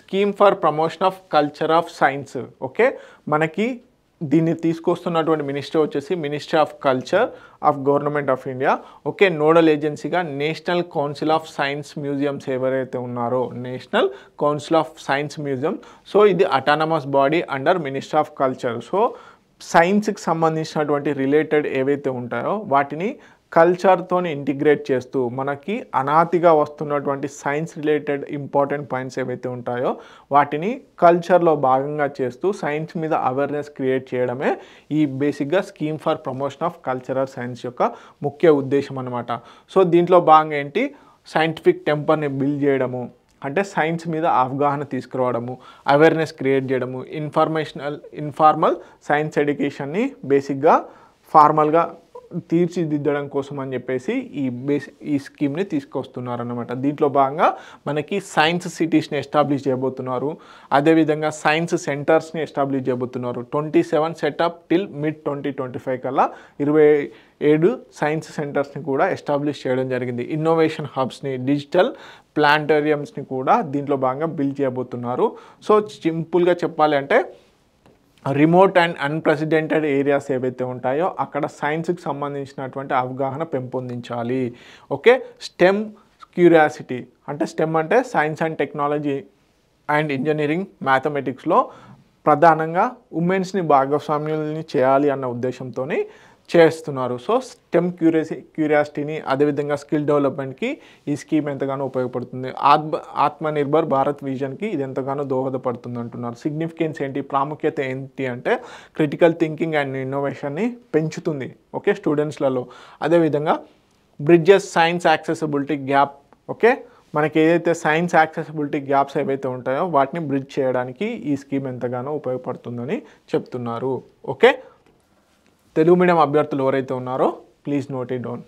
Scheme for promotion of culture of science. Okay, మనకి దీన్ని తీసుకొస్తున్నటువంటి మినిస్ట్రీ వచ్చేసి ministry of culture of government of India. Okay, nodal ఏజెన్సీగా national council of science museums ఎవరైతే ఉన్నారో national council of science museum. So ఇది autonomous body under ministry of culture. So సైన్స్కి సంబంధించినటువంటి రిలేటెడ్ ఏవైతే ఉంటాయో వాటిని కల్చర్తో ఇంటిగ్రేట్ చేస్తూ మనకి అనాదిగా వస్తున్నటువంటి సైన్స్ రిలేటెడ్ ఇంపార్టెంట్ పాయింట్స్ ఏవైతే ఉంటాయో వాటిని కల్చర్లో భాగంగా చేస్తూ సైన్స్ మీద అవేర్నెస్ క్రియేట్ చేయడమే ఈ బేసిక్గా scheme for promotion of cultural science యొక్క ముఖ్య ఉద్దేశం అన్నమాట. సో దీంట్లో భాగంగా ఏంటి, సైంటిఫిక్ టెంపర్ని బిల్డ్ చేయడము, అంటే సైన్స్ మీద అవగాహన తీసుకురావడము, అవేర్నెస్ క్రియేట్ చేయడము, ఇన్ఫార్మల్ సైన్స్ ఎడ్యుకేషన్ని బేసిక్గా ఫార్మల్గా తీర్చిదిద్దడం కోసం అని చెప్పేసి ఈ స్కీమ్ని తీసుకొస్తున్నారన్నమాట. దీంట్లో భాగంగా మనకి సైన్స్ సిటీస్ని ఎస్టాబ్లిష్ చేయబోతున్నారు, అదేవిధంగా సైన్స్ సెంటర్స్ని ఎస్టాబ్లిష్ చేయబోతున్నారు. 27 సెటప్ టిల్ మిడ్ 2025 కల్లా 27 సైన్స్ సెంటర్స్ని కూడా ఎస్టాబ్లిష్ చేయడం జరిగింది. ఇన్నోవేషన్ హబ్స్ని, డిజిటల్ ప్లానటోరియంస్ని కూడా దీంట్లో భాగంగా బిల్డ్ చేయబోతున్నారు. సో సింపుల్గా చెప్పాలి అంటే రిమోట్ అండ్ అన్ప్రెసిడెంటెడ్ ఏరియాస్ ఏవైతే ఉంటాయో అక్కడ సైన్స్కి సంబంధించినటువంటి అవగాహన పెంపొందించాలి. ఓకే, స్టెమ్ క్యూరియాసిటీ అంటే స్టెమ్ అంటే science and technology and engineering మ్యాథమెటిక్స్లో ప్రధానంగా ఉమెన్స్ని భాగస్వామ్యాలని చేయాలి అన్న ఉద్దేశంతో చేస్తున్నారు. సో స్టెమ్ క్యూరియాసిటీని అదేవిధంగా స్కిల్ డెవలప్మెంట్కి ఈ స్కీమ్ ఎంతగానో ఉపయోగపడుతుంది. ఆత్మనిర్భర్ భారత్ విజన్కి ఇది ఎంతగానో దోహదపడుతుంది అంటున్నారు. సిగ్నిఫికెన్స్ ఏంటి, ప్రాముఖ్యత ఏంటి అంటే క్రిటికల్ థింకింగ్ అండ్ ఇన్నోవేషన్ని పెంచుతుంది. ఓకే, స్టూడెంట్స్లలో. అదేవిధంగా bridges science accessibility gap. Okay, మనకి ఏదైతే సైన్స్ యాక్సెసిబిలిటీ గ్యాప్స్ ఏవైతే ఉంటాయో వాటిని బ్రిడ్జ్ చేయడానికి ఈ స్కీమ్ ఎంతగానో ఉపయోగపడుతుందని చెప్తున్నారు. ఓకే, తెలుగు మీడియం అభ్యర్థులు ఎవరైతే ఉన్నారో ప్లీజ్ నోట్ ఇట్ డౌన్.